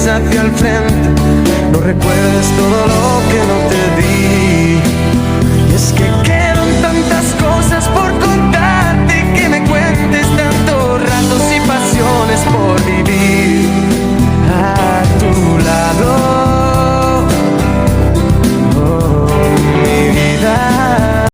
hacia el frente, no recuerdes todo lo que no te di. Y es que quedan tantas cosas por contarte, que me cuentes tantos ratos y pasiones por vivir.